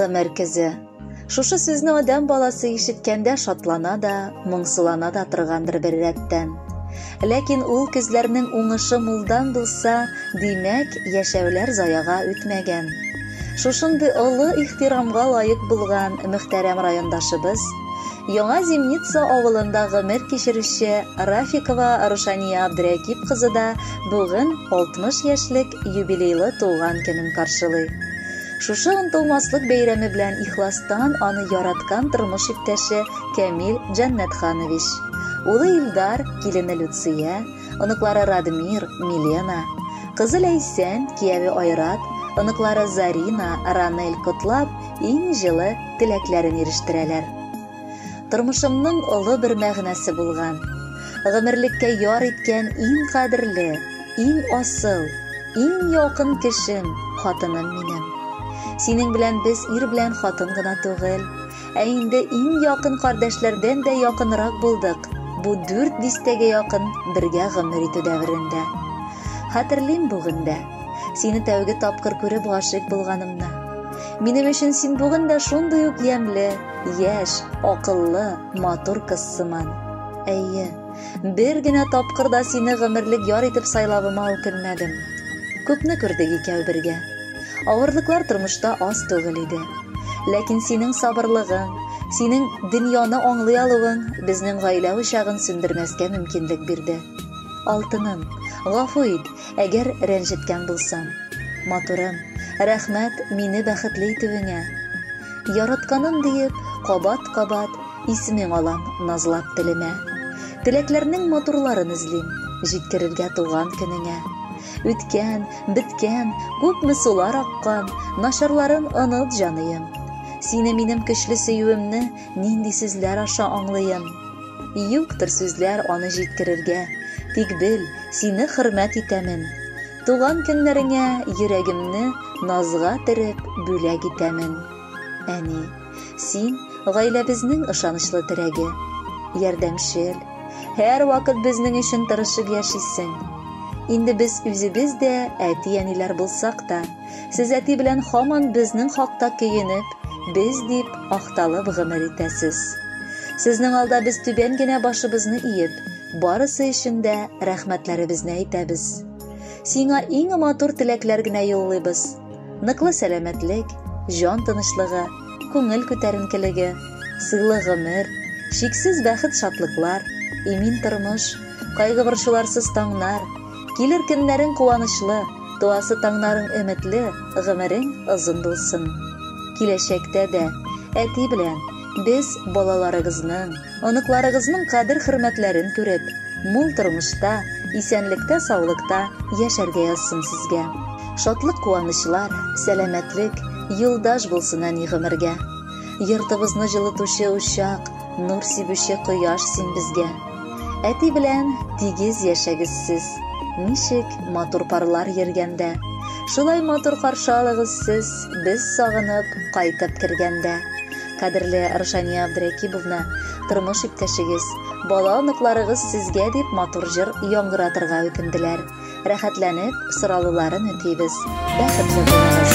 гомер көзе. Шушы сүзне адам баласы ишеткәндә шатлана да, моңсулана да торгандыр бер рәттән. Ләкин ул көзләрнең уңышы мулдан булса, димәк, яшәүләр заяга үтмәгән. Шушындый олы ихтирамга лаек булган мөхтәрәм райондашыбыз, Яңа Зимница авылында гомер кичерүче Рафикова Рушания Абдрәкип кызы да бүген 60 яшьлек юбилейлы туган көнен каршылый. Шушы онтылмаслык бәйрәме белән ихластан аны яраткан тормыш иптәше Камил Джаннатханович, улы Илдар, килене Люция, оныклары Радмир, Милена, кызы Ләйсән, кияве Айрат, оныклары Зарина, Ранель котлап, иң җылы теләкләрен ирештерәләр. Тормышымның олы бер мәгънәсе булган. Гомерлеккә яр иткән иң кадерле, иң асыл, иң якын кешем, хатыным минем. Синең белән без ир белән хатын гына түгел, инде иң якын кардәшләрдән дә якынрак булдык. Бу 4 дистәгә якын бергә гомер итү дәверендә. Хәтерлим бүген дә. Сине тәүге тапкыр күреп гашыйк булганымны. Минем өчен син бүген дә шундый ук ямьле, яшь, акыллы, матур кызсыман. Әйе, бер генә тапкыр да сине гомерлек яр итеп сайлавыма үкенмәдем. Күпне күрдек икәү бергә. Авырлыклар тормышта аз түгел иде. Ләкин синең сабырлыгың, синең дөньяны аңлый алуың безнең гаилә учагын сүндермәскә мөмкинлек бирде. Алтыным, гафу ит, әгәр рәнҗеткән булсам. Матурым, рәхмәт мине бәхетле итүеңә. Яратканым диеп, кабат-кабат исемең алам назлап телемә. Теләкләрнең матурларын эзлим, җиткерергә туган көнеңә. Үткән, биткән, күпме сулар аккан, начарларын оныт җаныем. Сине минем көчле сөюемне нинди сүзләр аша аңлыйм. Юктыр сүзләр аны җиткерергә, тик бел, сине хөрмәт итәмен. Туган көннәреңә йөрәгемне назга тереп бүләк итәмен. Әни, син гаиләбезнең ышанычлы терәге, ярдәмчел, һәр вакыт безнең өчен тырышып яшисең. Инде без үзебез дә әти-әниләр булсак та, сез әти белән һаман безнең хакта көенеп, без дип акталып гомер итәсез. Сезнең алда без түбән генә башыбызны иеп, барысы өчен дә рәхмәтләребезне әйтәбез. Сиңа иң матур теләкләр генә юллыйбыз. Ныклы сәламәтлек, җан тынычлыгы, күңел күтәренкелеге, сыйлы гомер, шиксез бәхет шатлыклар, имин тормыш, кайгы борчуларсыз таңнар, килер көннәрең куанычлы, туасы таңнарың өметле, гомерең озын булсын. Киләчәктә дә әти белән без балаларыгызның, оныкларыгызның кадер-хөрмәтләрен күреп, мул тормышта, исәнлектә, саулыкта яшәргә язсын сезгә. Шатлык, куанычлар, сәламәтлек юлдаш булсын әни гомергә. Йортыбызны җылытучы учак, нур сибүче кояш син безгә. Әти белән тигез яшәгез сез. Ничек матур парлар йөргәндә. Шулай матур каршы алыгыз сез, без сагынып кайтып кергәндә. Кадерле Рушания Абдрәкибовна, тормыш иптәшегез, бала оныкларыгыз сезгә дип матур җыр яңгыратырга үтенделәр. Рәхәтләнеп сорауларын үтибез. Бәхетле булыгыз.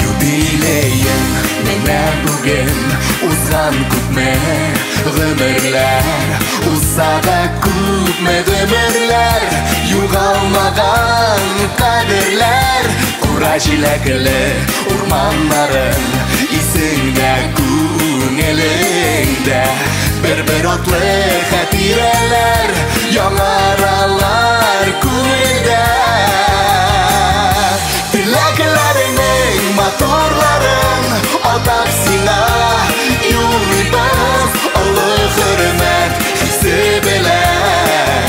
Юбилейем менә бүген узган күпме гомерләр, узса да күпме гомерләр, югалмаган кадерләр, кура җиләкле урманнарым исеңдә, күңелеңдә бер атлы хатирәләр, яңаралар күңелдә. Теләкләреңнең матурларын атап сиңа юллыйбыз, олы хөрмәт хисе белән,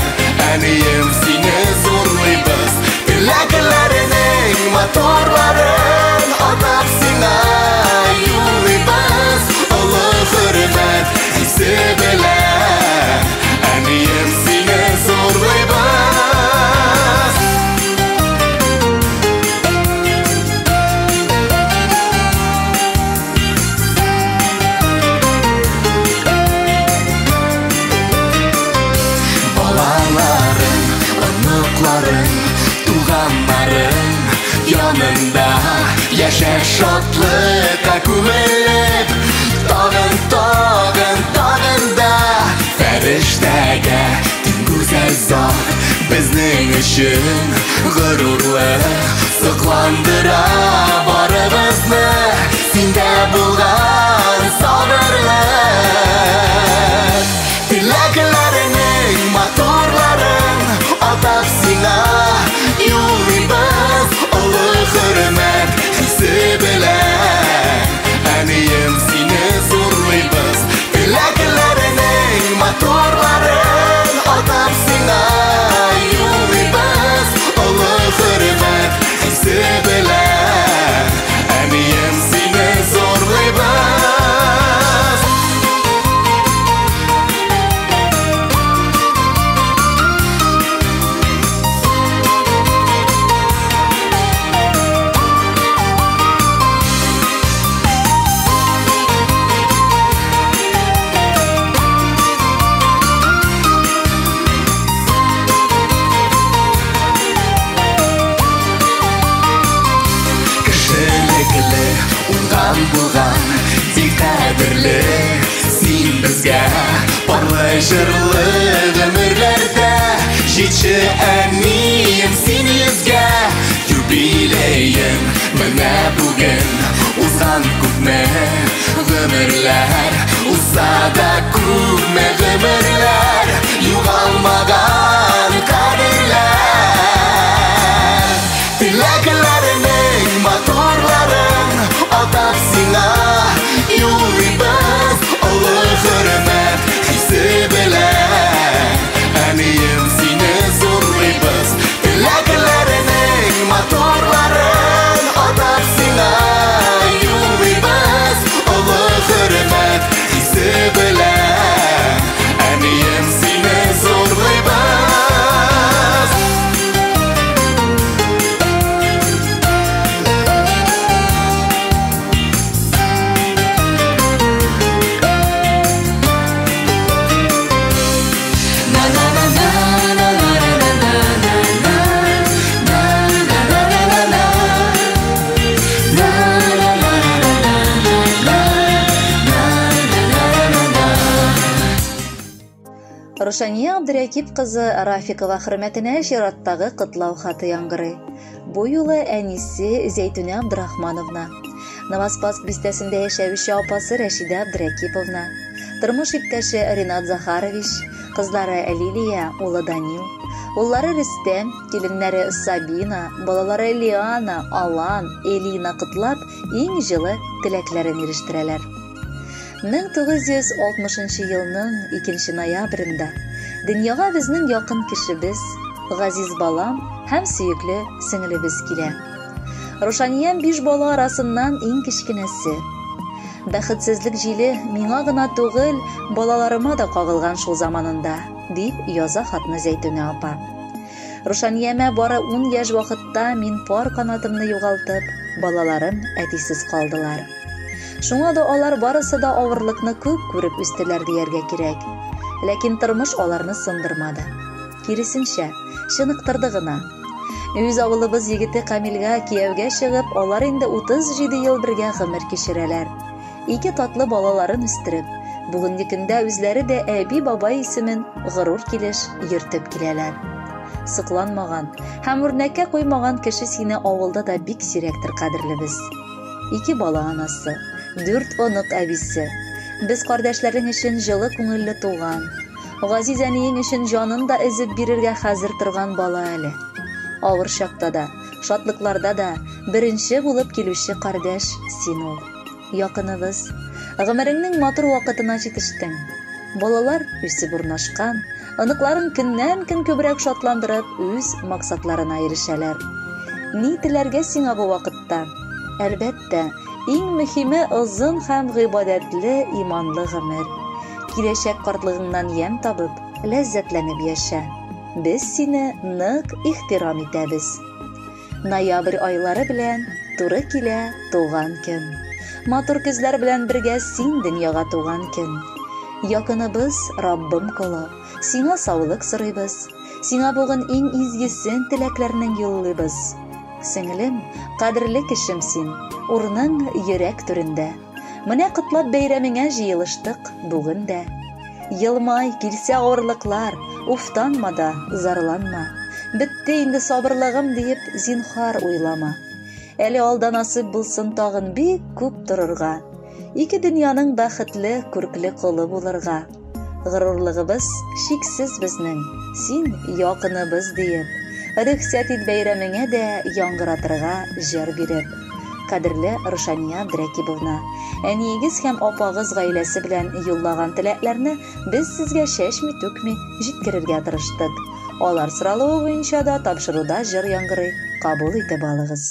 әнием сине зурлыйбыз. Теләкләреңнең матурларын атап сиңа юллыйбыз, олы хөрмәт хисе белән, әнием сине зурлыйбыз. Улларың янында яшәр шатлыкка күмелеп, тагын да фәрештәгә тиң гүзәл зат безнең өчен горурлы сокландыра барыбызны синдә булган сабырлык. Теләкләреңнең матурларын атап сиңа юллыйбыз, олы хөрмәт хисе белән әнием сине зурлыйбыз. Теләкләреңнең матурларын атап сиңа юллыйбыз, олы хөрмәт хисе белән әнием сине зурлыйбыз. Булган бик кадерле син безгә парлы җырлы гомерләрдә җитче әнием син йөзгә юбилеем менә бүген узган күпме гомерләр узса да күпме гомерләр югалмаган кадерләр. Теләкләреңнең матурларын атап сиңа юллыйбыз, олы хөрмәт хисе белән әнием сине зурлыйбыз. Теләкләреңнең матурларын атап сиңа юллыйбыз, олы хөрмәт хисе белән әнием сине зурлыйбыз. Рушания Абдрәкип кызы Рафикова хөрмәтенә чираттагы котлау хаты яңгырый. Бу юлы әнисе Зәйтүнә Абдрахмановна, Новоспасск бистәсендә яшәүче апасы Рәшидә Абдрәкиповна, тормыш иптәше Ринат Захарович, кызлары Лилия, улы Данил, уллары Рөстәм, киленнәре Сабина, балалары Лиана, Алан, Элина котлап, иң җылы теләкләрен ирештерәләр. 1960 елның 2 ноябрендә дөньяга безнең якын кешебез, газиз балам һәм сөекле сеңлебез килә. Рушаниям 5 бала арасыннан иң кечкенәсе. Бәхетсезлек җиле миңа гына түгел, балаларыма да кагылган шул заманында, дип яза хатны Зәйтүнә апа. Рушаниямә бары 10 яшь вакытта мин пар канатымны югалтып, балаларым әтисез калдылар. Шуңа да алар барысы да авырлыкны күп күреп үстеләр дияргә кирәк. Ләкин тормыш аларны сындырмады. Киресенчә, чыныктырды гына. Үз авылыбыз егете Камилгә кияүгә чыгып, алар инде 37 ел бергә гомер кичерәләр. 2 татлы балаларын үстереп, бүгенге көндә үзләре дә әби-бабай исемен горур килеш йөртеп киләләр. Сыкланмаган һәм үрнәккә куймаган кеше сине авылда да бик сирәктер кадерлебез. 2 бала анасы, 4 онык әбисе. Без кардәшләрең өчен җылы күңелле туган. Газиз әниең өчен җанын да эзеп бирергә хәзер торган бала әле. Авыр чакта да, шатлыкларда да беренче булып килүче кардәш син ул. Якыныбыз, гомереңнең матур вакытына җитештең. Балалар үсеп урнашкан, оныкларын көннән-көн күбрәк шатландырып, үз максатларына ирешәләр. Ни теләргә сиңа бу вакытта? Әлбәттә, иң мөһиме озын һәм гыйбадәтле, иманлы гомер. Киләчәк картлыгыңнан ям табып, ләззәтләнеп яшә. Без сине нык ихтирам итәбез. Ноябрь айлары белән туры килә туган көн. Матур күзләр белән бергә син дөньяга туган көн. Якыныбыз Раббым колы, сиңа саулык сорыйбыз. Сиңа бүген иң изгесен теләкләрнең юллыйбыз. Сеңелем, кадерле кешем син, урының йөрәк түрендә. Менә котлап бәйрәмеңә җыелыштык бүген дә. Йылмай, килсә авырлыклар, уфтанма да, зарланма. Бетте инде сабырлыгым диеп, зинһар уйлама. Әле алда насыйп булсын тагын бик күп торырга. Ике дөньяның бәхетле, күркле колы булырга. Горурлыгыбыз шиксез безнең, син якыныбыз диеп. Рөхсәт ит бәйрәмеңә дә яңгыратырга җыр биреп. Кадерле Рушания Дрәкибовна, әниегез һәм апагыз гаиләсе белән юллаган теләкләрне без сезгә шәшми-түкми җиткерергә тырыштык. Алар соралуы буенча да тапшыруда җыр яңгырый, кабул итеп алыгыз.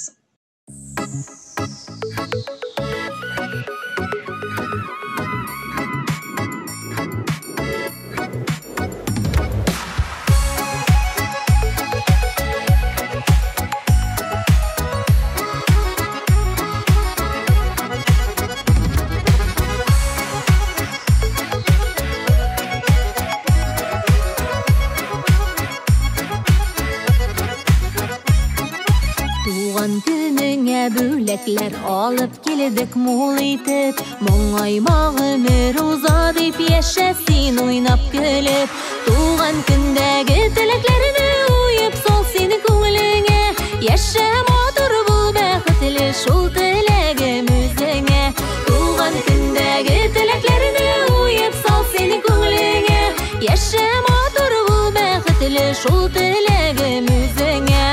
Туган көнеңә бүләкләр алып килдек мул итеп, моңайма гомер уза дип яшә син уйнап көлеп. Туган көндәге теләкләрне уеп сал син күңелеңә, яшә матур бул бәхетле шул теләгем үзеңә. Туган көндәге теләкләрне уеп сал син күңелеңә, яшә матур бул бәхетле шул теләгем үзеңә.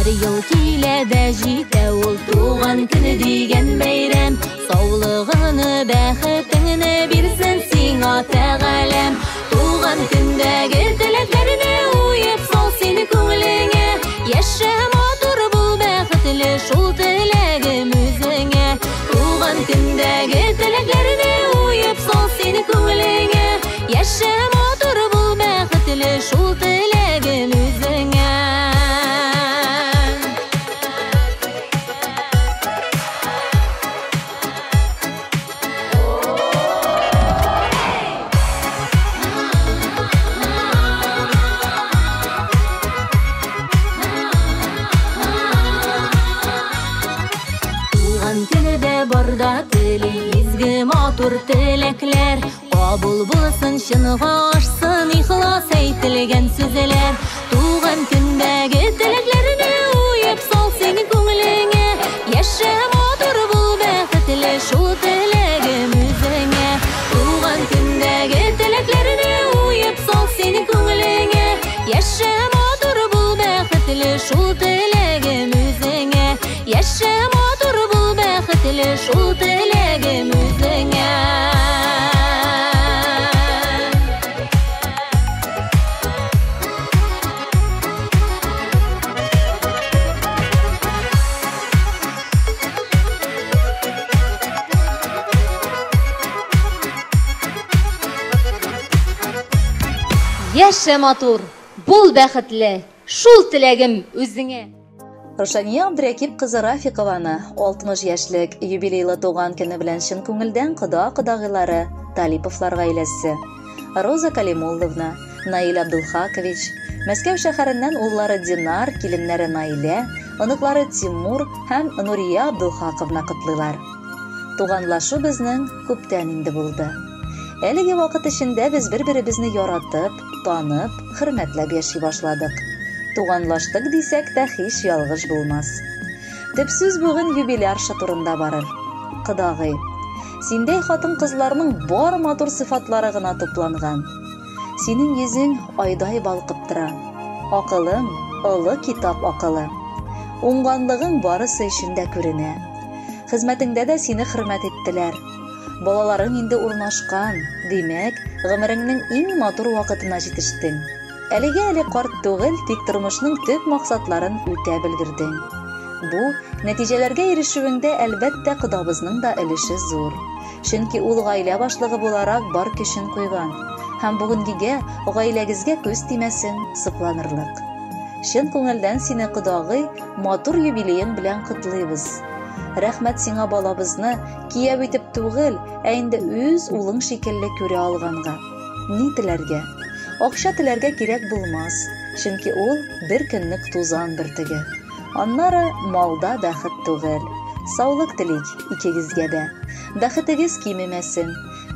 Ел килә дә җитә ул туган көне дигән бәйрәм, саулыгыны, бәхетеңне бирсен сиңа Тәгаләм. Туган көндәге теләкләрне уеп сал син күңелеңә, яшә матур бул бәхетле шул теләгем үзеңә. Туган көндәге теләкләрне уеп сал син күңелеңә, яшә матур бул бәхетле шул теләгем үзеңә. Барда теле изге матур теләкләр, кабул булсын чынга ашсын ихлас әйтелгән сүзләр. Туган көндәге теләкләрне уеп сал син күңелеңә, яшә матур бул бәхетле шул теләгем үзеңә. Туган көндәге теләкләрне уеп сал син күңелеңә, яшә матур бул бәхетле шул теләгем үзеңә. Яшә матур бул бәхетле шул теләгем үзеңә. Яшә матур, бул бәхетле, шул теләгем үзеңә. Рушания Абдрәкип кызы Рафикованы 60 яшьлек юбилейлы туган көне белән чын күңелдән кода-кодагыйлары Талиповлар гаиләсе, Роза Калимулловна, Наил Абдулхакович, Мәскәү шәһәреннән уллары Динар, киленнәре Наилә, оныклары Тимур һәм Нурия Абдулхаковна котлыйлар. Туганлашу безнең күптән инде булды. Әлеге вакыт эчендә без бер-беребезне яратып, танып, хөрмәтләп яши башладык. Туганлаштык дисәк тә һич ялгыш булмас. Төпсүз бүген юбиляр турында барыр. Кодагый, синдәй хатын-кызларның бар матур сыйфатлары гына тупланган. Синең йөзең айдай балкып тора. Акылың, олы китап акылы. Уңганлыгың барысы эчендә күренә. Хезмәтеңдә дә сине хөрмәт иттеләр. Балаларың инде урнашкан, димәк, гомереңнең иң матур вакытына җитештең. Әлегә карт түгел, тик тормышның төп максатларын үтә белгердең. Бу нәтиҗәләргә ирешүеңдә әлбәттә кодабызның да өлеше зур. Чөнки ул гаилә башлыгы буларак бар көчен куйган һәм бүгенгегә гаиләгезгә күз тимәсен сокланырлык. Чын күңелдән сине кодагый матур юбилеең белән котлыйбыз. Рәхмәт сиңа балабызны кияү итеп түгел, ә инде үз улың шикелле күрә алганга. Ни теләргә? Акча теләргә кирәк булмас, чөнки ул бер көнлек тузан бөртеге. Аннары малда бәхет түгел. Саулык телик икегезгә дә. Бәхетегез кимемәсен,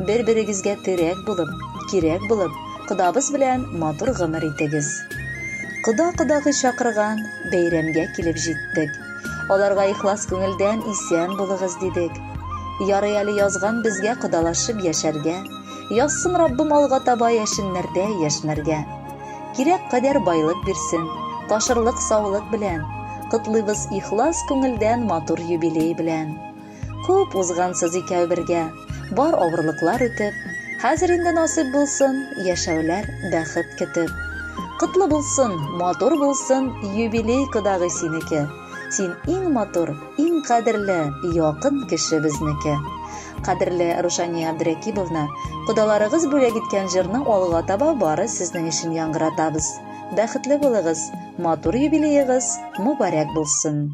бер-берегезгә терәк булып, кирәк булып, Кодабыз белән матур гомер итегез. Кода-кодагы чакырган бәйрәмгә килеп җиттек. Аларга ихлас күңелдән исән булыгыз дидек. Ярый әле язган безгә кодалашып яшәргә, язсын Раббым алга таба яшеннәрдә яшнәргә. Кирәк кадәр байлык бирсен, ташырлык саулык белән, котлыйбыз ихлас күңелдән матур юбилей белән. Күп узгансыз икәү бергә, бар авырлыклар үтеп, хәзер инде насыйп булсын яшәүләр бәхет көтеп. Котлы булсын, матур булсын юбилей кодагы синеке. Син иң матур, иң кадерле, якын кеше безнеке. Кадерле Рушания Абдракибовна, кодаларыгыз бүләк иткән җырның алга таба бары сезнең өчен яңгыратабыз. Бәхетле булыгыз, матур юбилеегыз мубарәк булсын.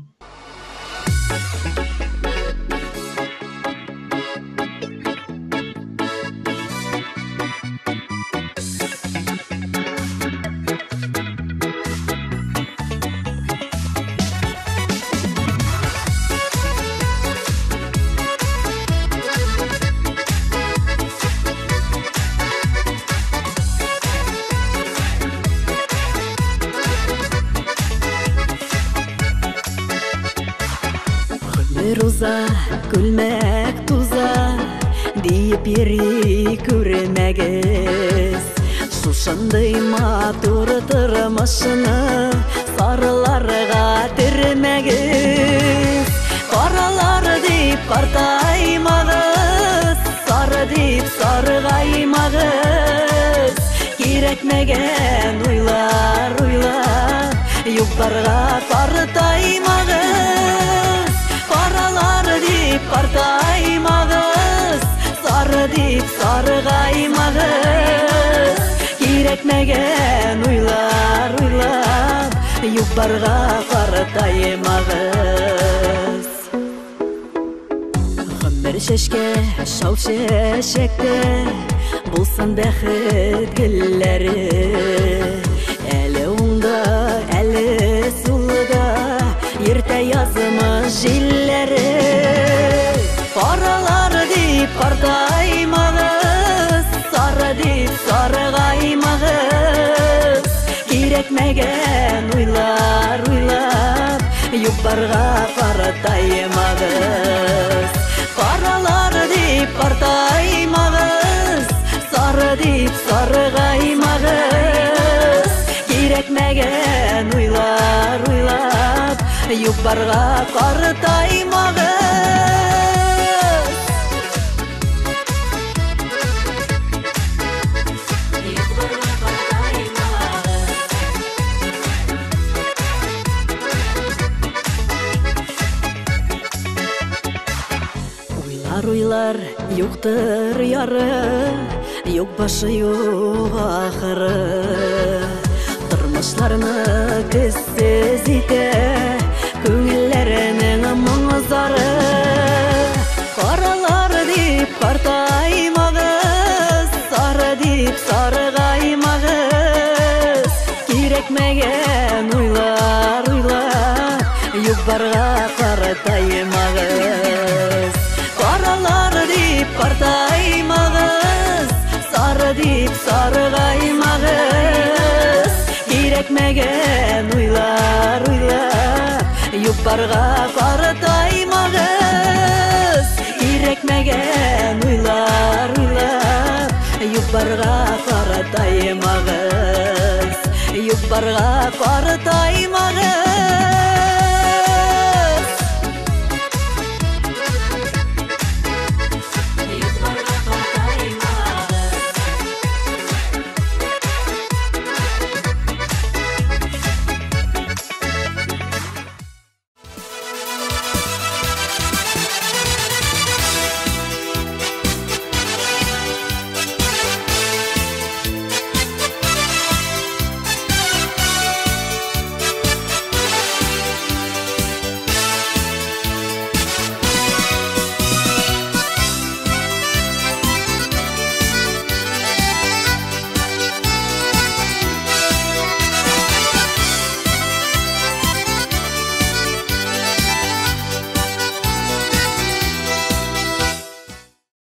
Роза, күлмәк туза, диеп йөри күрмәгез. Шушындый матур тормышны сарыларга термәгез. Каралар дип картаймагыз, сары дип саргаймагыз. Кирәкмәгән уйлар уйлап, юктарга картаймагыз. Каралар дип картаймагыз, сары дип саргаймагыз. Кирәкмәгән уйлар уйлап, юктарга картаймагыз. Гомер чәчкә, шау чәчәктә, булсын бәхет гөлләре. Әле уңда, әле сулда, ерте язымыз җилләре. Каралар дип картаймагыз, сары дип саргаймагыз. Кирәкмәгән уйлар уйлап, юктарга картаймагыз. Каралар дип картаймагыз, сары дип саргаймагыз. Кирәкмәгән уйлар уйлап, юктарга картаймагыз. Уйлар, юктыр яры, юк башы, юк ахыры. Тормышларны көссез итә, күңелләренең моңзары. Каралар дип картаймагыз, сары дип саргаймагыз. Кирәкмәгән уйлар уйлап, юктарга картаймагыз. Каралар дип картаймагыз, сары дип саргаймагыз. Кирәкмәгән уйлар уйлап, юктарга картаймагыз. Кирәкмәгән уйлар уйлап, юктарга картаймагыз. Юктарга картаймагыз.